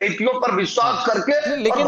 नीतियों पर विश्वास करके। लेकिन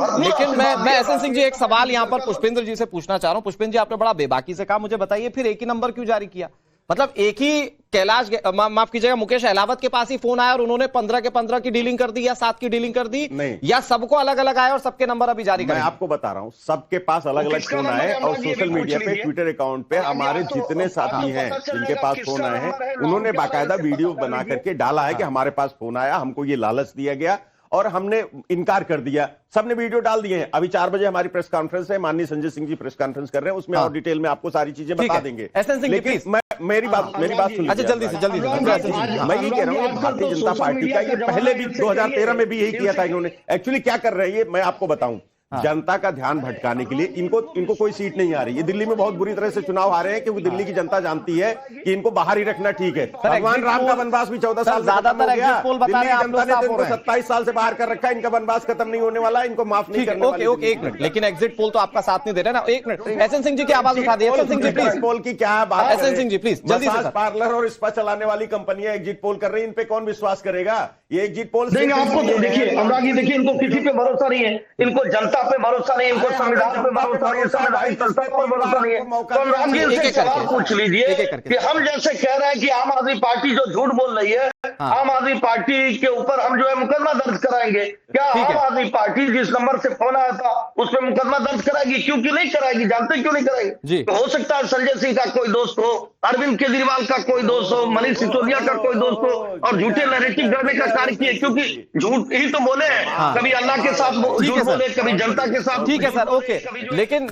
मैं एसएन सिंह जी एक सवाल यहां पर पुष्पेंद्र जी से पूछना चाह रहा हूं। पुष्पेंद्र जी, आपने बड़ा बेबाकी से कहा, मुझे बताइए फिर एक ही नंबर क्यों जारी किया? मतलब एक ही कैलाश, माफ कीजिएगा, मुकेश अहलावत के पास ही फोन आया और उन्होंने 15 के 15 की डीलिंग कर दी या 7 की डीलिंग कर दी, या सबको अलग अलग आया और सबके नंबर अभी जारी करें? मैं आपको बता रहा हूं, सबके पास अलग अलग फोन आए और सोशल मीडिया पे, ट्विटर अकाउंट पे हमारे जितने साथी हैं जिनके पास फोन आए हैं, उन्होंने बाकायदा वीडियो बना करके डाला है कि हमारे पास फोन आया, हमको ये लालच दिया गया और हमने इनकार कर दिया। सबने वीडियो डाल दिए हैं। अभी 4 बजे हमारी प्रेस कॉन्फ्रेंस है, माननीय संजय सिंह जी प्रेस कॉन्फ्रेंस कर रहे हैं, उसमें और डिटेल में आपको सारी चीजें बता देंगे। लेकिन मेरी बात सुन, अच्छा जल्दी से मैं ये कह रहा हूँ, भारतीय जनता पार्टी का ये पहले भी 2013 में भी यही किया था इन्होंने। एक्चुअली क्या कर रहे हैं ये मैं आपको बताऊं, जनता का ध्यान भटकाने के लिए इनको कोई सीट नहीं आ रही। ये दिल्ली में बहुत बुरी तरह से चुनाव हारे हैं क्योंकि दिल्ली की जनता जानती है कि इनको बाहर ही रखना ठीक है। भगवान राम का वनवास भी 14 साल ज्यादातर एग्जिट पोल बता रहे हैं, जनता ने इनको 27 साल से बाहर कर रखा है। इनका वनवास खत्म नहीं होने वाला, इनको माफ नहीं करने वाले। ओके, एक मिनट, लेकिन एग्जिट पोल तो आपका साथ नहीं दे रहे ना। एक मिनट, एसएन सिंह जी की आवाज उठा दी। एसएन सिंह जी प्लीज, पोल की क्या बात, एसएन सिंह जी प्लीज जल्दी से। पार्लर और स्पा चलाने वाली कंपनियां एग्जिट पोल कर रही है, इन पे कौन विश्वास करेगा? ये एग्जिट पोल आपको देखिए अनुराग जी, देखिए इनको किसी पे भरोसा नहीं है, इनको जनता पे भरोसा नहीं, इनको संविधान पे भरोसा नहीं, संवैधानिक संस्था पर भरोसा नहीं है। तो अनुराग जी से सवाल पूछ लीजिए कि हम जैसे कह रहे हैं कि आम आदमी पार्टी जो झूठ बोल रही है, आम आदमी पार्टी के ऊपर हम जो है मुकदमा दर्ज कराएंगे। क्या आम आदमी पार्टी जिस नंबर से फोन आया था उस पर मुकदमा दर्ज कराएगी? क्योंकि नहीं कराएगी, जानते क्यों नहीं कराएगी? तो हो सकता है संजय सिंह का कोई दोस्त हो, अरविंद केजरीवाल का कोई दोस्त हो, मनीष सिसोदिया का कोई दोस्त हो और झूठे नैरेटिव करने का कार्य किए, क्योंकि झूठ ही तो बोले हैं। कभी अल्लाह के साथ झूठ बोले, कभी जनता के साथ। ठीक है सर, ओके,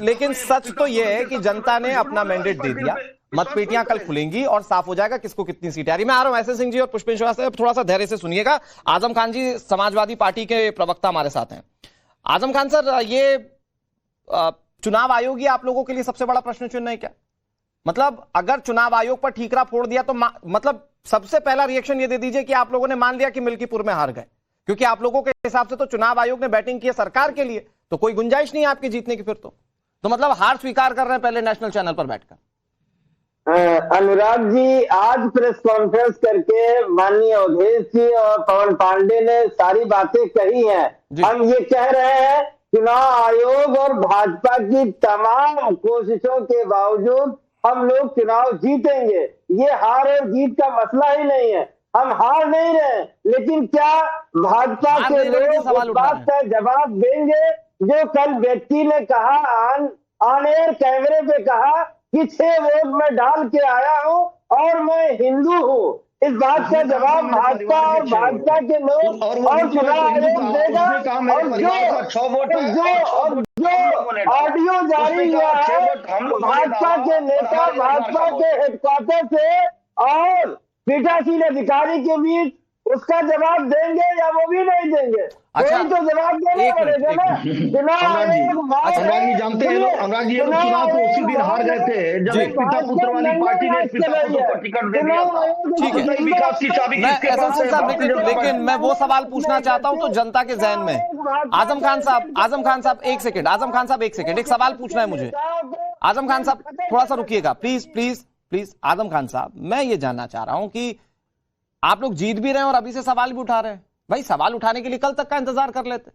लेकिन सच तो यह है कि जनता ने अपना मैंडेट दे दिया। मतपेटियां कल खुलेंगी और साफ हो जाएगा किसको कितनी सीटें आ रही। मैं आ रहा हूं एसएन सिंह जी और पुष्पेंद्र श्रीवास्तव, थोड़ा सा धैर्य से सुनिएगा। आजम खान जी समाजवादी पार्टी के प्रवक्ता हमारे साथ हैं। आजम खान सर, ये चुनाव आयोग ही आप लोगों के लिए सबसे बड़ा प्रश्न चिन्ह है क्या? मतलब अगर चुनाव आयोग पर ठीकरा फोड़ दिया तो मतलब सबसे पहला रिएक्शन ये दे दीजिए कि आप लोगों ने मान लिया कि मिल्कीपुर में हार गए, क्योंकि आप लोगों के हिसाब से तो चुनाव आयोग ने बैटिंग की है सरकार के लिए, तो कोई गुंजाइश नहीं है आपके जीतने की। फिर तो मतलब हार स्वीकार कर रहे हैं पहले नेशनल चैनल पर बैठकर। अनुराग जी, आज प्रेस कॉन्फ्रेंस करके माननीय अवधेश जी और पवन पांडे ने सारी बातें कही हैं। हम ये कह रहे हैं चुनाव आयोग और भाजपा की तमाम कोशिशों के बावजूद हम लोग चुनाव जीतेंगे। ये हार और जीत का मसला ही नहीं है, हम हार नहीं रहे, लेकिन क्या भाजपा के लोग इस बात का जवाब देंगे जो कल व्यक्ति ने कहा, ऑन एयर कैमरे पे कहा कि 6 वोट मैं डाल के आया हूं और मैं हिंदू हूं? इस बात का जवाब भाजपा और भाजपा के लोग और चुनाव आयोग देगा। और जो ऑडियो जारी हुआ है भाजपा के नेता, भाजपा के हेडक्वार्टर से और पीठासीन अधिकारी के बीच, उसका जवाब देंगे या वो भी नहीं देंगे? अच्छा, तो जवाब देना पड़ेगा ना। अनुराग जी जानते हैं, अनुराग जी चुनाव तो उसी दिन हार गए थे जब एक पिता पुत्र वाली पार्टी ने पिता पुत्र को टिकट दे दिया था। ठीक है, विकास की चाबी किसके पास है? लेकिन मैं वो सवाल पूछना चाहता हूं तो जनता के जहन में। आजम खान साहब एक सेकंड, आजम खान साहब एक सेकंड, एक सवाल पूछना है मुझे। आजम खान साहब थोड़ा सा रुकिएगा प्लीज। आजम खान साहब, मैं ये जानना चाह रहा हूं कि आप लोग जीत भी रहे हैं और अभी से सवाल भी उठा रहे हैं। भाई सवाल उठाने के लिए कल तक का इंतजार कर लेते।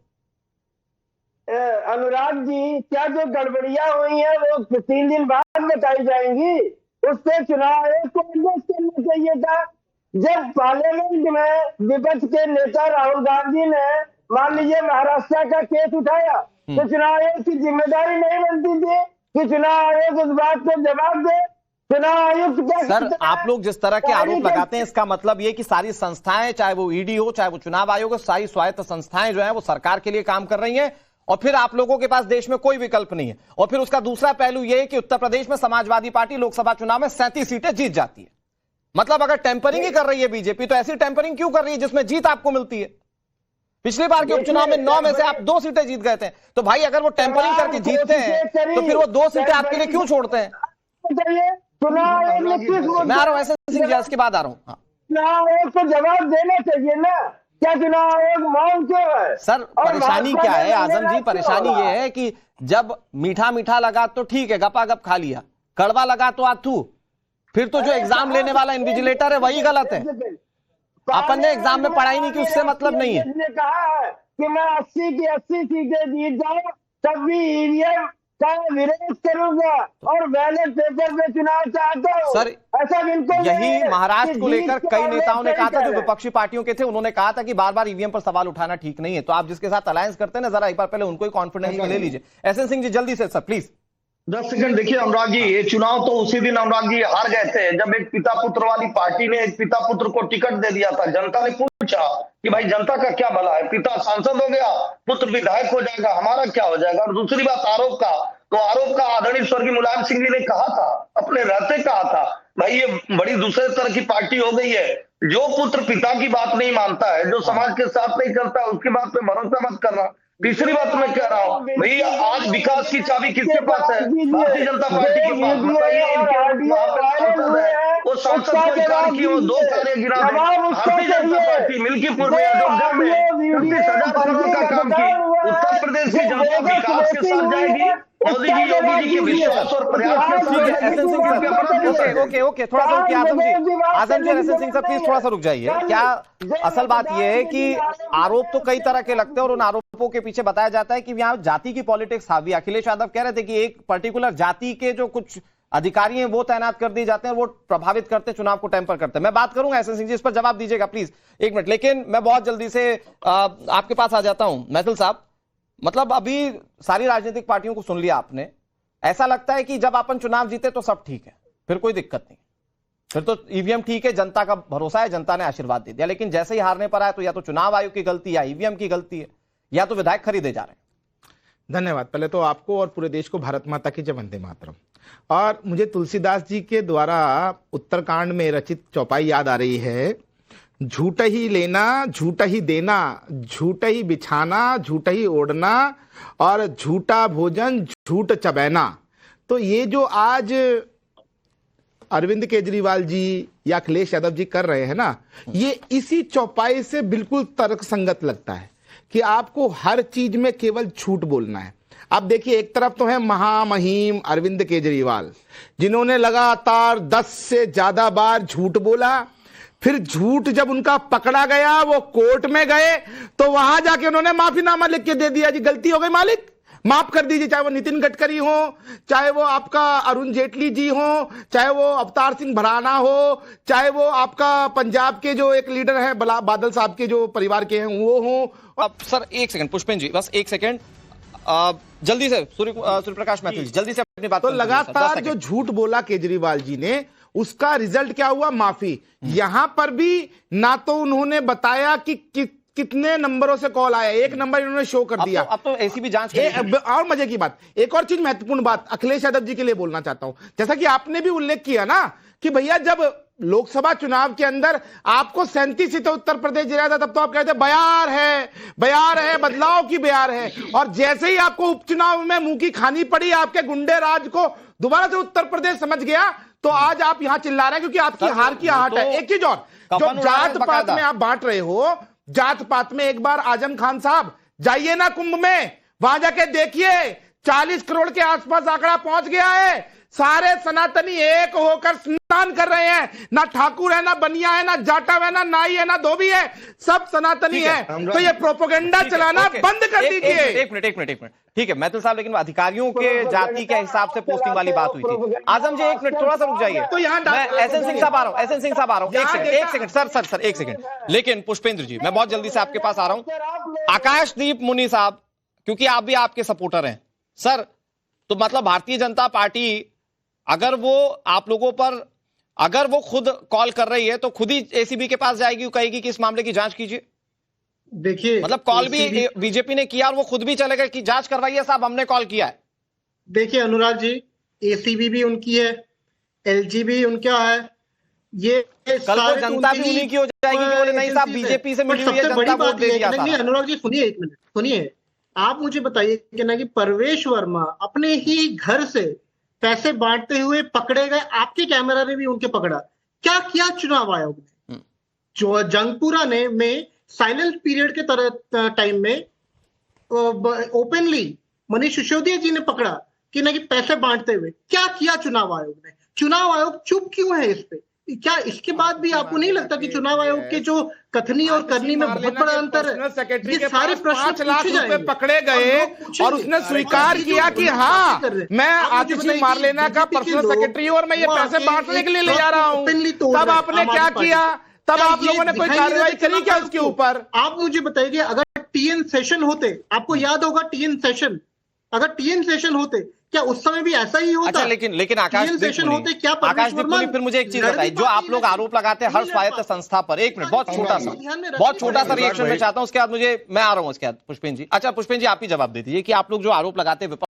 अनुराग जी, क्या जो गड़बड़ियां हुई हैं वो 3 दिन बाद बताई जाएंगी? उससे चुनाव आयोग को निर्देश करना चाहिए था। जब पार्लियामेंट में विपक्ष के नेता राहुल गांधी ने मान लीजिए महाराष्ट्र का केस उठाया, तो चुनाव आयोग की जिम्मेदारी नहीं बनती थी कि चुनाव आयोग उस बात को जवाब दे? चुनाव आयुक्त सर, आप लोग जिस तरह के आरोप लगाते हैं इसका मतलब ये कि सारी संस्थाएं, चाहे वो ईडी हो, चाहे वो चुनाव आयोग हो, सारी स्वायत्त संस्थाएं जो हैं वो सरकार के लिए काम कर रही हैं और फिर आप लोगों के पास देश में कोई विकल्प नहीं है। और फिर उसका दूसरा पहलू ये है कि उत्तर प्रदेश में समाजवादी पार्टी लोकसभा चुनाव में 37 सीटें जीत जाती है। मतलब अगर टेम्परिंग ही कर रही है बीजेपी, तो ऐसी टेम्परिंग क्यों कर रही है जिसमें जीत आपको मिलती है? पिछली बार के उपचुनाव में 9 में से आप 2 सीटें जीत गए थे, तो भाई अगर वो टेम्परिंग करके जीतते हैं तो फिर वो 2 सीटें आपके लिए क्यों छोड़ते हैं? चुनाव आयोग ने किस मैं आ रहा हूं एसएन सिंह जी, इसके बाद आ रहा हूं। चुनाव आयोग को जवाब देना चाहिए ना। क्या चुनाव आयोग मौन क्यों है? सर परेशानी क्या है आजम जी? परेशानी ये है कि जब मीठा मीठा लगा तो ठीक है, गपा गप खा लिया, कड़वा लगा तो आथू, फिर तो जो एग्जाम लेने वाला इन्विजिलेटर है वही गलत है। अपन ने एग्जाम में पढ़ाई नहीं की उससे मतलब नहीं है। कहा है कि मैं 80 की 80 सीटें जीत जाऊं तब भी ईवीएम का विरोध करूंगा और बैलेट पेपर में चुनाव चाहता हूं। सर, ऐसा बिल्कुल यही महाराष्ट्र को लेकर कई नेताओं ने कहा था, जो जो विपक्षी पार्टियों के थे, उन्होंने कहा था कि बार बार ईवीएम पर सवाल उठाना ठीक नहीं है। तो आप जिसके साथ अलायंस करते हैं ना, जरा एक बार पहले उनको ही कॉन्फिडेंस में ले लीजिए। एसएन सिंह जी जल्दी से सर प्लीज। 10 सेकंड। देखिए अनुराग जी, ये चुनाव तो उसी दिन अनुराग जी हार गए थे जब एक पिता पुत्र वाली पार्टी ने एक पिता पुत्र को टिकट दे दिया था। जनता ने पूछा कि भाई जनता का क्या भला है, पिता सांसद हो गया, पुत्र विधायक हो जाएगा, हमारा क्या हो जाएगा। और दूसरी बात आरोप का, तो आरोप का आदरणीय स्वर्गीय मुलायम सिंह जी ने कहा था, अपने रहते कहा था, भाई ये बड़ी दूसरे तरह की पार्टी हो गई है। जो पुत्र पिता की बात नहीं मानता है, जो समाज के साथ नहीं करता है, उसकी बात पे भरोसा मत करना। तीसरी बात मैं कह रहा हूँ, भैया आज विकास की चाबी किसके पास है? भारतीय जनता पार्टी के पास। बताइए वो सांसद कोई कार्य की, वो 2 कार्य गिरा दे। भारतीय जनता पार्टी मिल्कीपुर में, अयोध्या में 30,000 करोड़ का काम की। उत्तर प्रदेश की जनता विकास के साथ जाएगी, मोदी जी योगी जी के विश्वास और प्रयास के साथ। ओके, थोड़ा सा रुकिए आजम जी, एसएन सिंह सर प्लीज थोड़ा सा रुक जाइए। क्या असल बात यह है कि आरोप तो कई तरह के लगते हैं और उन आरोपों के पीछे बताया जाता है कि यहाँ जाति की पॉलिटिक्स हावी। अखिलेश यादव कह रहे थे कि एक पर्टिकुलर जाति के जो कुछ अधिकारी हैं वो तैनात कर दिए जाते हैं, वो प्रभावित करते हैं, चुनाव को टेम्पर करते हैं। मैं बात करूंगा एसएन सिंह जी, इस पर जवाब दीजिएगा प्लीज 1 मिनट। लेकिन मैं बहुत जल्दी से आपके पास आ जाता हूं महफिल साहब। मतलब अभी सारी राजनीतिक पार्टियों को सुन लिया आपने, ऐसा लगता है कि जब अपन चुनाव जीते तो सब ठीक है, फिर कोई दिक्कत नहीं, फिर तो ईवीएम ठीक है, जनता का भरोसा है, जनता ने आशीर्वाद दे दिया। लेकिन जैसे ही हारने पर आए तो या तो चुनाव आयोग की गलती, या ईवीएम की गलती है, या तो विधायक खरीदे जा रहे हैं। धन्यवाद। पहले तो आपको और पूरे देश को भारत माता की जय, वंदे मातरम। और मुझे तुलसीदास जी के द्वारा उत्तरकांड में रचित चौपाई याद आ रही है, झूठ ही लेना झूठ ही देना, झूठ ही बिछाना झूठ ही ओढ़ना, और झूठा भोजन झूठ चबैना। तो ये जो आज अरविंद केजरीवाल जी या अखिलेश यादव जी कर रहे हैं ना, ये इसी चौपाई से बिल्कुल तर्कसंगत लगता है कि आपको हर चीज में केवल झूठ बोलना है। आप देखिए, एक तरफ तो है महामहिम अरविंद केजरीवाल, जिन्होंने लगातार 10 से ज्यादा बार झूठ बोला। फिर झूठ जब उनका पकड़ा गया, वो कोर्ट में गए तो वहां जाके उन्होंने माफीनामा लिख के दे दिया, जी गलती हो गई मालिक, माफ कर दीजिए। चाहे वो नितिन गडकरी हो, चाहे वो आपका अरुण जेटली जी हो, चाहे वो अवतार सिंह भराना हो, चाहे वो आपका पंजाब के जो एक लीडर है बादल साहब के जो परिवार के हैं वो हो। अब सर 1 सेकंड पुष्पेन जी, बस 1 सेकंड, जल्दी से सूर्य प्रकाश मैथिल जल्दी से अपनी बात। तो लगातार जो झूठ बोला केजरीवाल जी ने, उसका रिजल्ट क्या हुआ? माफी। यहां पर भी ना तो उन्होंने बताया कि कितने नंबरों से कॉल आया, एक नंबर इन्होंने शो कर दिया। अब तो एसीबी जांच और मजे की बात, एक और चीज महत्वपूर्ण बात अखिलेश यादव जी के लिए बोलना चाहता हूं, जैसा कि आपने भी उल्लेख किया ना कि भैया जब लोकसभा चुनाव के अंदर आपको 37 सीटें उत्तर प्रदेश जिला था, तब तो आप कहते बयार है, बदलाव की बयार है। और जैसे ही आपको उपचुनाव में मुंह की खानी पड़ी, आपके गुंडे राज को दोबारा से उत्तर प्रदेश समझ गया, तो आज आप यहां चिल्ला रहे हैं क्योंकि आपकी हार की आहट है। एक चीज और, जो जात पात में आप बांट रहे हो, जात पात में एक बार आजम खान साहब जाइए ना कुंभ में, वहां जाके देखिए 40 करोड़ के आसपास आंकड़ा पहुंच गया है। सारे सनातनी एक होकर स्नान कर रहे हैं, ना ठाकुर है, ना बनिया है, ना जाटव है, ना नाई है, ना धोबी है, सब सनातनी है। तो ये प्रोपेगेंडा चलाना बंद कर दीजिए। एक मिनट ठीक है मैथिल साहब, लेकिन अधिकारियों के जाति के हिसाब से पोस्टिंग वाली बात हुई थी। आजम जी 1 मिनट थोड़ा सा रुक जाइए, तो यहाँ एसएन सिंह साहब आ रहा हूं, एक सेकंड सर 1 सेकंड। लेकिन पुष्पेंद्र जी, मैं बहुत जल्दी से आपके पास आ रहा हूं। आकाशदीप मुनि साहब, क्योंकि आप भी आपके सपोर्टर हैं सर, तो मतलब भारतीय जनता पार्टी अगर वो आप लोगों पर, अगर वो खुद कॉल कर रही है तो खुद ही एसीबी के पास जाएगी, कहेगी कि इस मामले की जांच कीजिए। देखिए, मतलब कॉल भी बीजेपी ने किया और वो खुद भी चले गए कि जांच करवाइए साहब, हमने कॉल किया है। देखिए अनुराग जी, एसीबी भी उनकी है, एलजी भी उनका है, ये कल को जनता भी उन्हीं की हो जाएगी कि बोले नहीं साहब बीजेपी से मिली हुई है, जनता वोट दे दिया था। नहीं अनुराग जी सुनिए, 1 मिनट सुनिए, आप मुझे बताइए कि ना कि परवेश वर्मा अपने ही घर से पैसे बांटते हुए पकड़े गए, आपके कैमरा ने भी उनके पकड़ा। क्या किया चुनाव आयोग ने? जो जंगपुरा ने में साइलेंट पीरियड के तरह टाइम में ओपनली मनीष सिसोदिया जी ने पकड़ा कि ना कि पैसे बांटते हुए। क्या किया चुनाव आयोग ने? चुनाव आयोग चुप क्यों है इस पे? क्या इसके बाद भी आपको नहीं लगता कि चुनाव आयोग के जो कथनी और करनी में बहुत बड़ा अंतर है? सेक्रेटरी ये के सारे पास प्रश्न 5 लाख पूछे रुपए जाएंगे पकड़े गए लोग पूछेंगे। और उसने स्वीकार ये जो किया कि लोग हाँ कर रहे हैं, मैं आप मुझे आतिशी बताइए मारलेना कि का BJP के पर्सनल लोग सेक्रेटरी हूं और मैं ये वो पैसे आके बांटने के लिए ले एक जा रहा हूं। openly तोड़ तब रहे हैं आपने आम क्या आदमी किया? तब क्या आप ये लोगों ने कोई दिखाई नहीं कार्रवाई देता करी क्या चुनाव उसके आयोग को? ऊपर? आप मुझे बताइए कि अगर टीएन सेशन होते, आपको याद होगा टीएन सेशन, अगर टीएन सेशन होते क्या उस समय भी ऐसा ही होता? अच्छा, लेकिन आकाश TN सेशन होते क्या आकाश दीपुनी, फिर मुझे एक चीज बताइए, जो आप लोग आरोप लगाते हैं हर स्वायत्त संस्था पर, एक मिनट, बहुत छोटा सा रिएक्शन मैं चाहता हूं, उसके बाद मैं आ रहा हूं उसके बाद पुष्पेन जी। अच्छा पुष्पेन जी, आप ही जवाब दे दीजिए कि आप लोग जो आरोप लगाते हैं